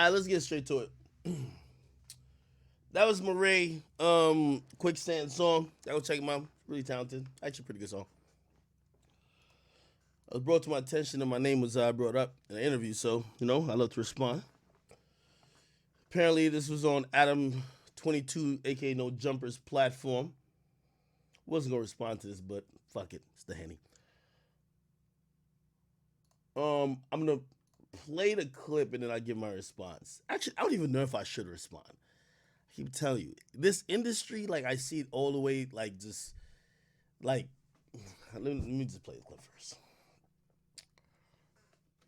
right, let's get straight to it. That was Morray, Quicksand song. That was check him out. Really talented. Actually, pretty good song. It was brought to my attention and my name was brought up in an interview, so, I love to respond. Apparently, this was on Adam 22, aka No Jumpers platform. Wasn't gonna respond to this, but fuck it, it's the Henny. I'm gonna play the clip and then I give my response. Actually, I don't even know if I should respond. I keep telling you, this industry, like I see it all the way, like just, like, let me just play the clip first.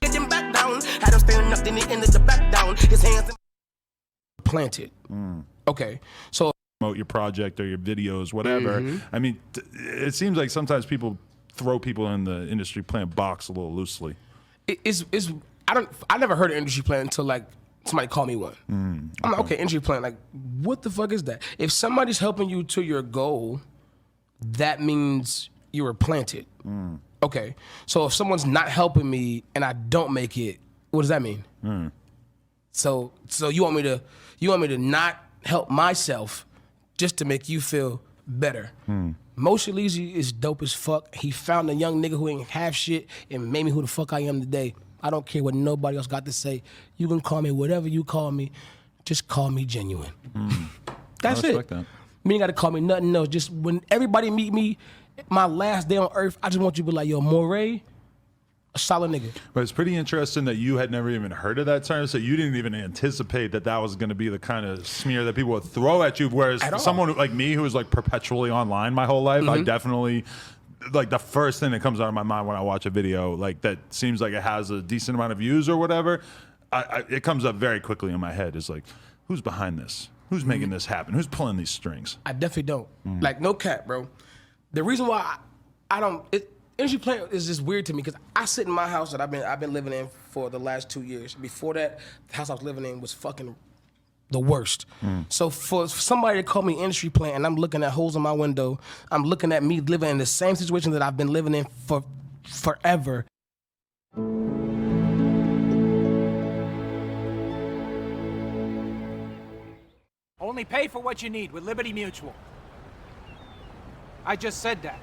Get him back down. Had him standing up, then he ended the back down. His hands planted. Okay, so promote your project or your videos, whatever. I mean, it seems like sometimes people throw people in the industry playing box a little loosely. I never heard of industry plan until like somebody called me one. I'm like, okay, industry plan, like what the fuck is that? If somebody's helping you to your goal, that means you were planted. Okay, so if someone's not helping me and I don't make it, what does that mean? So you want me to not help myself just to make you feel better? Moshe Leezy is dope as fuck. He found a young nigga who ain't half shit and made me who the fuck I am today. I don't care what nobody else got to say. You can call me whatever you call me. Just call me genuine. That's I it. respect that. You ain't got to call me nothing else. Just when everybody meet me, my last day on earth, I just want you to be like, yo, Morray, a solid nigga. But it's pretty interesting that you had never even heard of that term, so you didn't even anticipate that that was going to be the kind of smear that people would throw at you. Whereas someone like me, who was like perpetually online my whole life, I definitely, like the first thing that comes out of my mind when I watch a video like that seems like it has a decent amount of views or whatever, it comes up very quickly in my head. It's like, who's behind this? Who's making this happen? Who's pulling these strings? I definitely don't. Like, no cap, bro. The reason why I don't, industry plan is just weird to me because I sit in my house that I've been living in for the last 2 years. Before that, the house I was living in was fucking the worst. So for somebody to call me industry plan and I'm looking at holes in my window, I'm looking at me living in the same situation that I've been living in for forever. Only pay for what you need with Liberty Mutual. I just said that.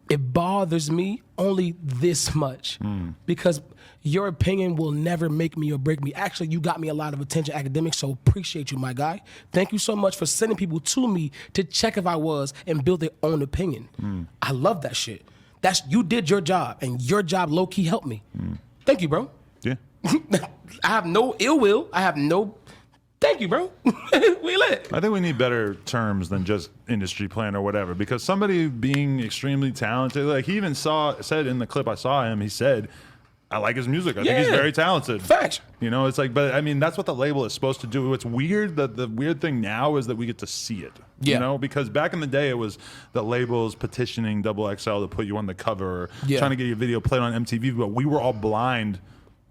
It bothers me only this much because your opinion will never make me or break me. Actually, you got me a lot of attention, Akademiks, so appreciate you, my guy. Thank you so much for sending people to me to check if I was and build their own opinion. I love that shit. You did your job, and your job low-key helped me. Thank you, bro. Yeah. I have no ill will. I have no... Thank you, bro. We lit. I think we need better terms than just industry plan or whatever, because somebody being extremely talented, like he even said in the clip I saw him, he said, I like his music. I think he's very talented. Facts. It's like, but I mean, that's what the label is supposed to do. What's weird, the weird thing now is that we get to see it. Because back in the day, it was the labels petitioning XXL to put you on the cover, or trying to get your video played on MTV, but we were all blind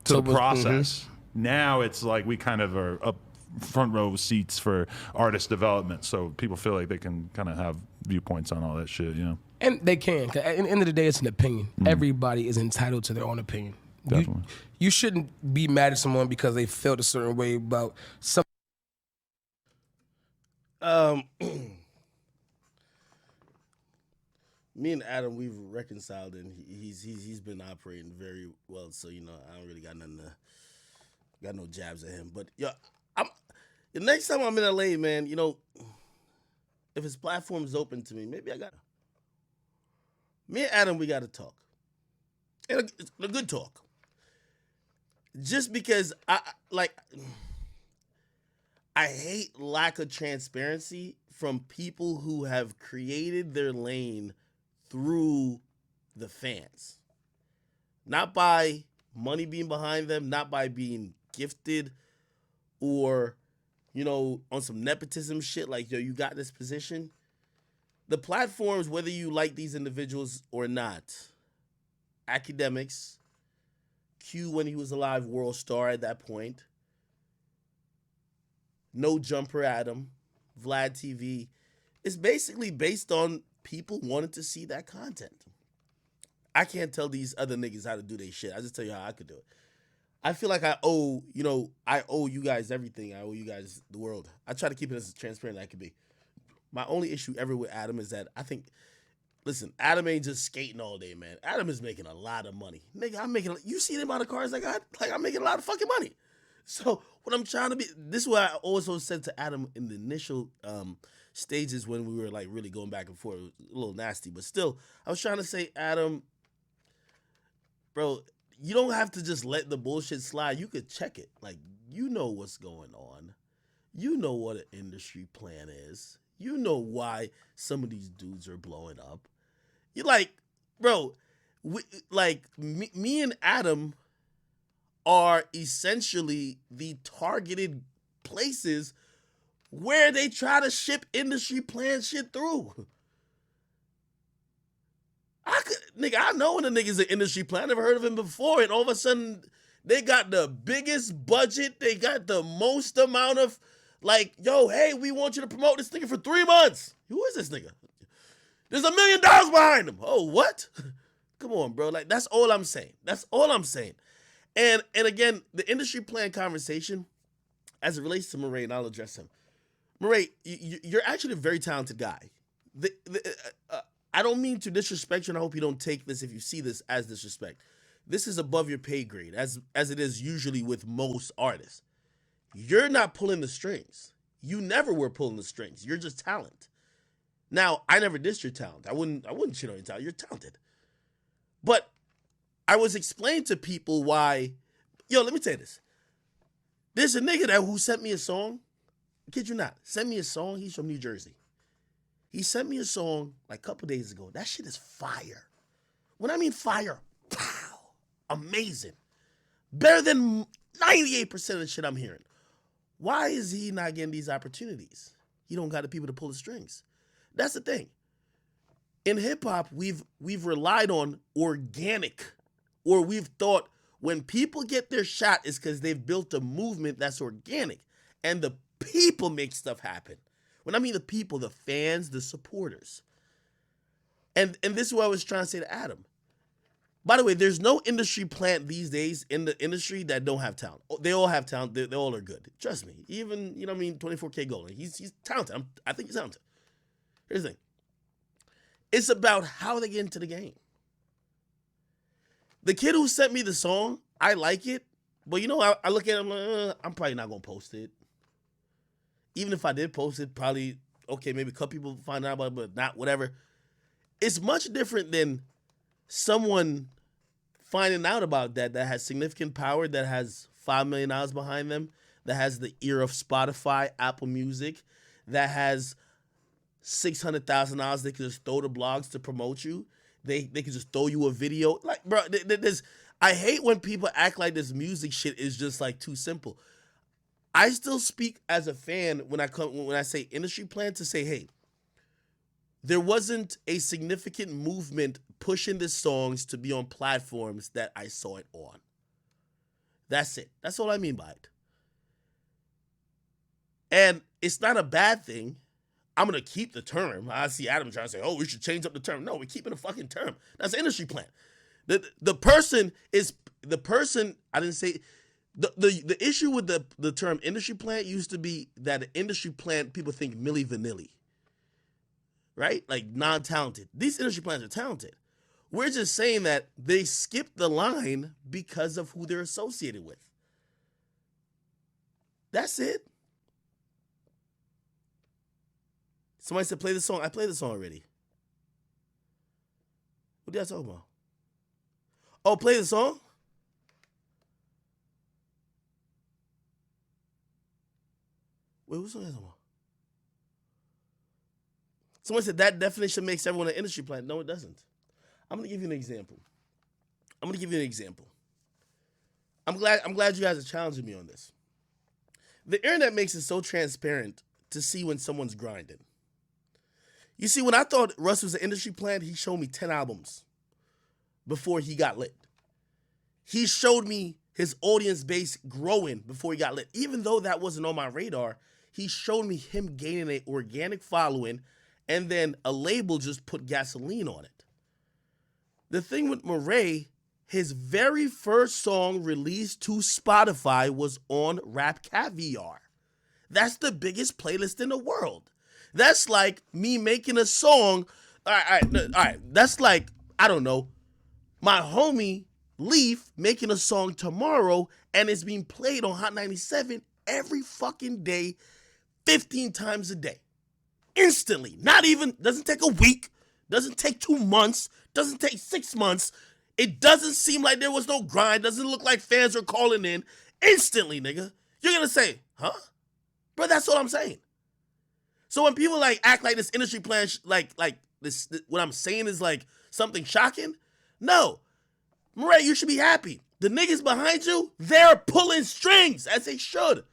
to the process. Now it's like we kind of are up front row seats for artist development, so people feel like they can kind of have viewpoints on all that shit, And they can. 'Cause at the end of the day, it's an opinion. Everybody is entitled to their own opinion. Definitely. You shouldn't be mad at someone because they felt a certain way about some. Me and Adam, we've reconciled, and he's been operating very well. So I don't really got no jabs at him. But the next time I'm in LA, man, if his platform is open to me, maybe me and Adam, we gotta talk, and a good talk. Just because I hate lack of transparency from people who have created their lane through the fans. Not by money being behind them, not by being gifted or, on some nepotism shit like, yo, you got this position. The platforms, whether you like these individuals or not, Akademiks, Q when he was alive, World Star at that point, No Jumper Adam, Vlad TV, it's basically based on people wanting to see that content. I can't tell these other niggas how to do their shit. I just tell you how I could do it. I feel like I owe you guys everything. I owe you guys the world. I try to keep it as transparent as I can be. My only issue ever with Adam is that I think, listen, Adam ain't just skating all day, man. Adam is making a lot of money. Nigga, you see the amount of cars I got? Like, I'm making a lot of fucking money. So what I'm trying to be, this is what I also said to Adam in the initial stages when we were like really going back and forth. It was a little nasty, but still, I was trying to say, Adam, bro, you don't have to just let the bullshit slide. You could check it. Like, you know what's going on. You know what an industry plan is. You know why some of these dudes are blowing up. You're like, bro, me and Adam are essentially the targeted places where they try to ship industry plan shit through. I know when the niggas are industry plan. I never heard of him before, and all of a sudden they got the biggest budget. They got the most amount of like, yo, hey, we want you to promote this nigga for 3 months. Who is this nigga? There's $1 million behind him. Oh, what? Come on, bro. Like, that's all I'm saying. That's all I'm saying. And again, the industry plan conversation, as it relates to Morray, and I'll address him. Morray, you're actually a very talented guy. I don't mean to disrespect you, and I hope you don't take this, if you see this, as disrespect. This is above your pay grade, as it is usually with most artists. You're not pulling the strings. You never were pulling the strings. You're just talent. Now, I never dissed your talent. I wouldn't shit on your talent. You're talented. But I was explaining to people why, let me tell you this. There's a nigga who sent me a song. I kid you not. Sent me a song. He's from New Jersey. He sent me a song like a couple days ago. That shit is fire. When I mean fire, wow, amazing. Better than 98% of the shit I'm hearing. Why is he not getting these opportunities? He don't got the people to pull the strings. That's the thing. In hip hop, we've relied on organic, or we've thought when people get their shot, it's because they've built a movement that's organic, and the people make stuff happen. When I mean the people, the fans, the supporters. And this is what I was trying to say to Adam. By the way, there's no industry plant these days in the industry that don't have talent. They all have talent. They all are good. Trust me. Even, 24K Golden. He's talented. I think he's talented. Here's the thing. It's about how they get into the game. The kid who sent me the song, I like it. But, I look at him like, I'm probably not going to post it. Even if I did post it, probably, okay, maybe a couple people find out about it, but not, whatever. It's much different than someone finding out about that has significant power, that has $5 million behind them, that has the ear of Spotify, Apple Music, that has $600,000 they can just throw to blogs to promote you. They can just throw you a video. Like, bro, I hate when people act like this music shit is just like too simple. I still speak as a fan when I say industry plan to say, hey, there wasn't a significant movement pushing the songs to be on platforms that I saw it on. That's it. That's all I mean by it. And it's not a bad thing. I'm going to keep the term. I see Adam trying to say, oh, we should change up the term. No, we're keeping the fucking term. That's an industry plan. The person, I didn't say, the issue with the term industry plan used to be that an industry plan, people think Milli Vanilli. Right? Like non-talented. These industry plans are talented. We're just saying that they skipped the line because of who they're associated with. That's it. Somebody said play the song. I played the song already. What did I talk about? Oh, play the song? Wait, what song is that about? Someone said that definition makes everyone an industry plan. No, it doesn't. I'm gonna give you an example. I'm glad you guys are challenging me on this. The internet makes it so transparent to see when someone's grinding. You see, when I thought Russ was an industry plan, he showed me 10 albums before he got lit. He showed me his audience base growing before he got lit. Even though that wasn't on my radar, he showed me him gaining an organic following, and then a label just put gasoline on it. The thing with Morray, his very first song released to Spotify was on Rap Caviar. That's the biggest playlist in the world. That's like me making a song. All right. That's like, I don't know, my homie Leaf making a song tomorrow and it's being played on Hot 97 every fucking day, 15 times a day. Instantly. Not even, doesn't take a week, doesn't take 2 months, doesn't take 6 months. It doesn't seem like there was no grind, doesn't look like fans are calling in. Instantly, nigga. You're gonna say, huh? Bro, that's what I'm saying. So when people like act like this industry plan, like this, what I'm saying is like something shocking, no. Morray, you should be happy. The niggas behind you, they're pulling strings, as they should.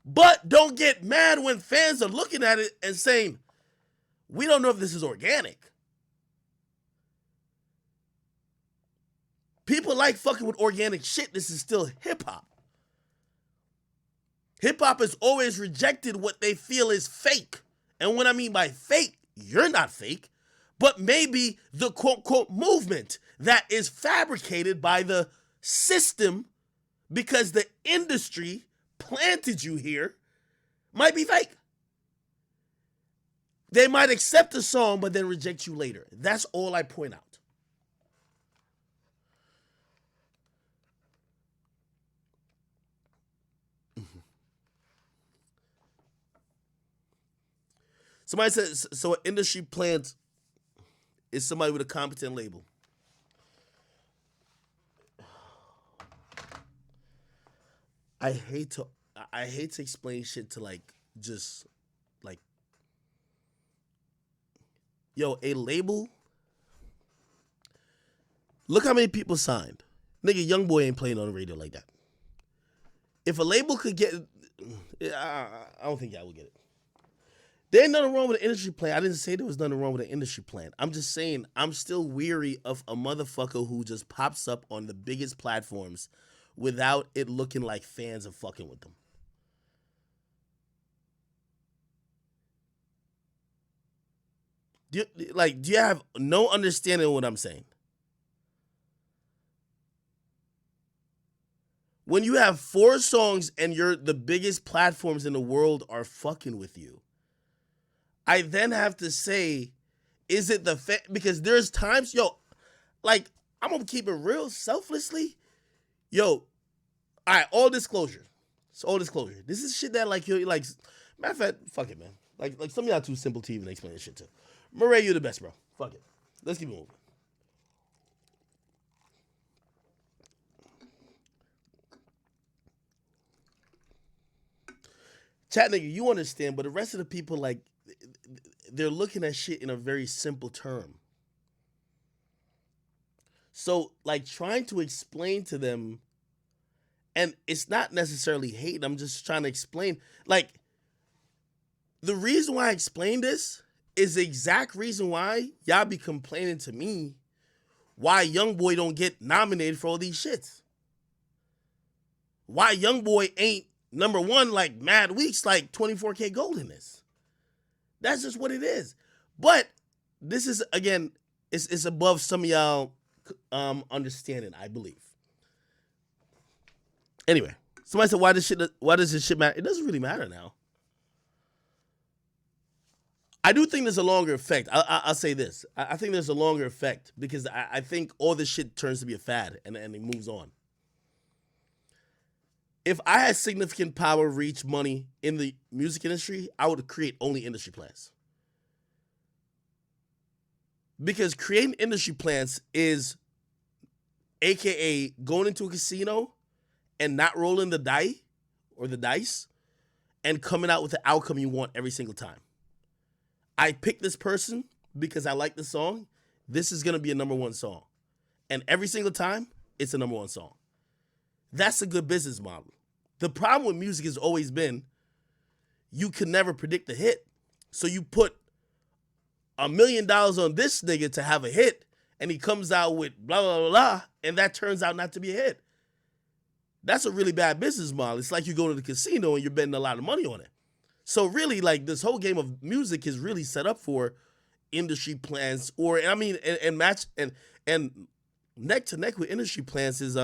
But don't get mad when fans are looking at it and saying, we don't know if this is organic. People like fucking with organic shit. This is still hip-hop. Hip-hop has always rejected what they feel is fake. And what I mean by fake, you're not fake, but maybe the quote-unquote movement that is fabricated by the system because the industry planted you here might be fake. They might accept the song but then reject you later. That's all I point out. Somebody says, so an industry plant is somebody with a competent label. I hate to explain shit to like, just like, yo, a label, look how many people signed. Nigga, Youngboy ain't playing on the radio like that. If a label could get, I don't think y'all would get it. There ain't nothing wrong with an industry plan. I didn't say there was nothing wrong with an industry plan. I'm just saying I'm still weary of a motherfucker who just pops up on the biggest platforms without it looking like fans are fucking with them. Do you have no understanding of what I'm saying? When you have 4 songs and the biggest platforms in the world are fucking with you, I then have to say, is it because there's times, yo, like, I'm gonna keep it real selflessly. Yo, all right, all disclosure. It's all disclosure. This is shit that, like, you're like, matter of fact, fuck it, man. Like some of y'all too simple to even explain this shit to. Morray, you're the best, bro. Fuck it. Let's keep it moving. Chat nigga, you understand, but the rest of the people, like, they're looking at shit in a very simple term. So, like, trying to explain to them, and it's not necessarily hate, I'm just trying to explain, like, the reason why I explain this is the exact reason why y'all be complaining to me why Youngboy don't get nominated for all these shits. Why Youngboy ain't number one like Mad Weeks, like 24K Golden is. That's just what it is. But this is, again, it's above some of y'all understanding, I believe. Anyway, somebody said, why does this shit matter? It doesn't really matter now. I do think there's a longer effect. I'll say this. I think there's a longer effect because I think all this shit turns to be a fad and it moves on. If I had significant power, reach, money in the music industry, I would create only industry plans. Because creating industry plans is AKA going into a casino and not rolling the dice and coming out with the outcome you want every single time. I picked this person because I like the song. This is going to be a number one song. And every single time, it's a number one song. That's a good business model. The problem with music has always been you can never predict a hit. So you put $1 million on this nigga to have a hit, and he comes out with blah, blah, blah, blah, and that turns out not to be a hit. That's a really bad business model. It's like you go to the casino and you're betting a lot of money on it. So really, like, this whole game of music is really set up for industry plans and match and neck to neck with industry plants is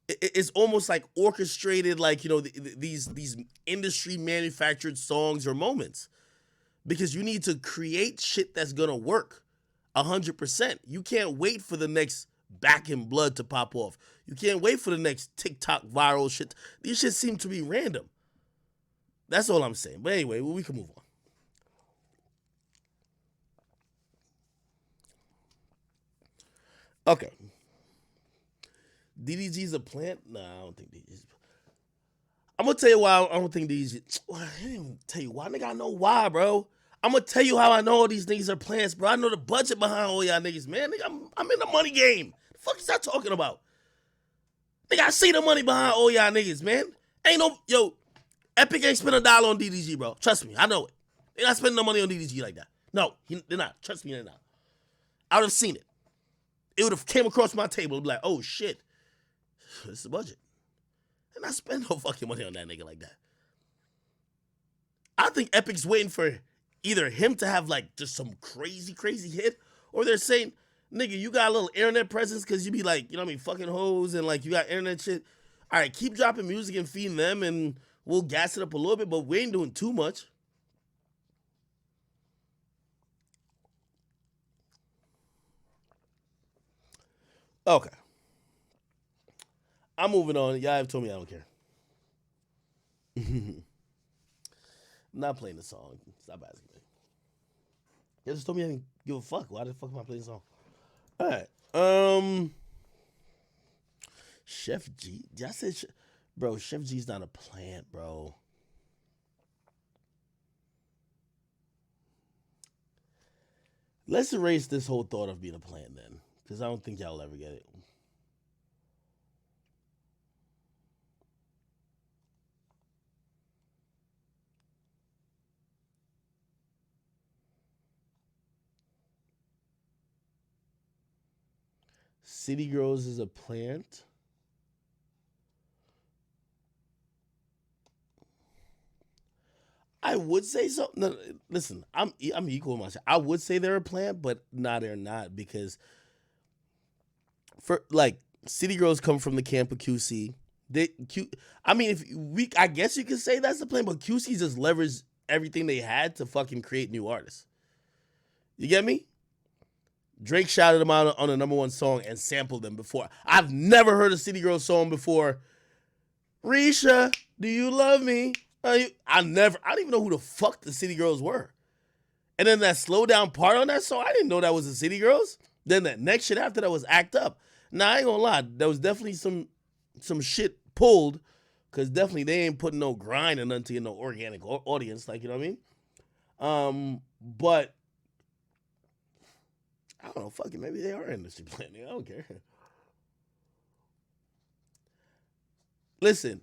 it's almost like orchestrated, like, you know, these industry manufactured songs or moments, because you need to create shit that's gonna work 100%. You can't wait for the next Back in Blood to pop off. You can't wait for the next TikTok viral shit. These shit seem to be random. That's all I'm saying. But anyway, we can move on. Okay. DDG's a plant? Nah, I don't think DDG's. I'm gonna tell you why I don't think DDG. I didn't even tell you why, nigga. I know why, bro. I'm gonna tell you how I know all these niggas are plants, bro. I know the budget behind all y'all niggas, man. Nigga, I'm in the money game. The fuck is that talking about? Nigga, I see the money behind all y'all niggas, man. Ain't no, yo, Epic ain't spend $1 on DDG, bro. Trust me, I know it. They're not spending no money on DDG like that. No, they're not. Trust me, they're not. I would have seen it. It would have came across my table and be like, oh shit, this is the budget. And I spend no fucking money on that nigga like that. I think Epic's waiting for either him to have like just some crazy hit, or they're saying, nigga, you got a little internet presence because you be like, you know what I mean, fucking hoes and like you got internet shit. All right, keep dropping music and feeding them and we'll gas it up a little bit, but we ain't doing too much. Okay. I'm moving on. Y'all have told me I don't care. I'm not playing the song. Stop asking me. You just told me I didn't give a fuck. Why the fuck am I playing the song? All right. Chef G. I said, bro, Chef G's not a plant, bro. Let's erase this whole thought of being a plant then, because I don't think y'all will ever get it. City Girls is a plant. I would say so. No, listen, I'm equal with myself. I would say they're a plant, but nah, they're not, because for like City Girls come from the camp of QC. I guess you could say that's the plant, but QC just leveraged everything they had to fucking create new artists. You get me? Drake shouted them out on a #1 song and sampled them before. I've never heard a City Girls song before. Risha, do you love me? I don't even know who the fuck the City Girls were. And then that slow down part on that song, I didn't know that was the City Girls. Then that next shit after that was Act Up. Nah, I ain't gonna lie. There was definitely some shit pulled, because definitely they ain't putting no grind and nothing to get no organic audience, like, you know what I mean? But I don't know, fuck it, maybe they are industry planning. I don't care. Listen,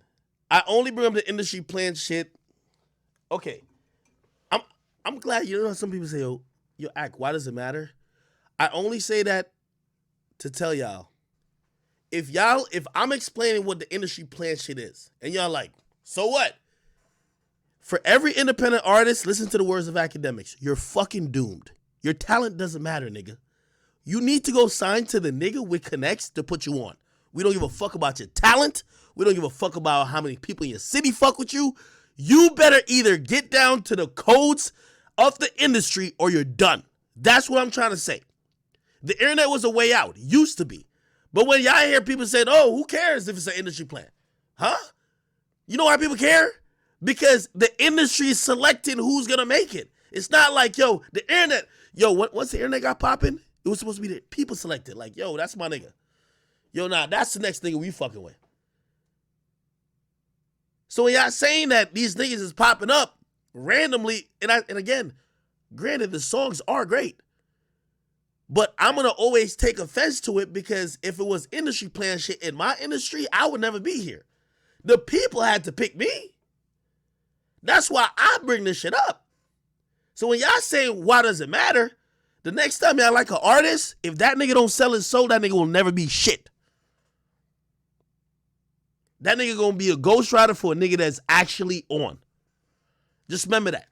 I only bring up the industry plan shit. Okay. I'm glad, you know, some people say, yo, Act, why does it matter? I only say that to tell y'all, if I'm explaining what the industry plan shit is, and y'all like, so what? For every independent artist, listen to the words of Akademiks. You're fucking doomed. Your talent doesn't matter, nigga. You need to go sign to the nigga with connects to put you on. We don't give a fuck about your talent. We don't give a fuck about how many people in your city fuck with you. You better either get down to the codes of the industry or you're done. That's what I'm trying to say. The internet was a way out. Used to be. But when y'all hear people say, oh, who cares if it's an industry plan? Huh? You know why people care? Because the industry is selecting who's going to make it. It's not like, yo, the internet. Yo, once the internet got popping, it was supposed to be the people selected. Like, yo, that's my nigga. Yo, nah, that's the next nigga we fucking with. So when y'all saying that these niggas is popping up randomly, and again, granted, the songs are great, but I'm going to always take offense to it, because if it was industry plan shit in my industry, I would never be here. The people had to pick me. That's why I bring this shit up. So when y'all say, why does it matter? The next time y'all like an artist, if that nigga don't sell his soul, that nigga will never be shit. That nigga gonna be a ghostwriter for a nigga that's actually on. Just remember that.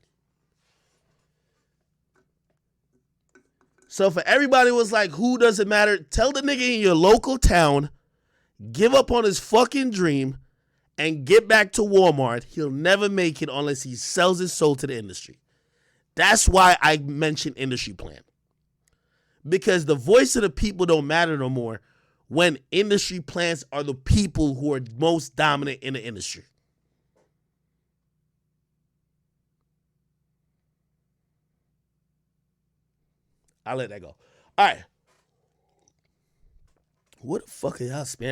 So for everybody who was like, who does it matter? Tell the nigga in your local town, give up on his fucking dream and get back to Walmart. He'll never make it unless he sells his soul to the industry. That's why I mentioned industry plan. Because the voice of the people don't matter no more when industry plans are the people who are most dominant in the industry. I'll let that go. All right. What the fuck are y'all spamming?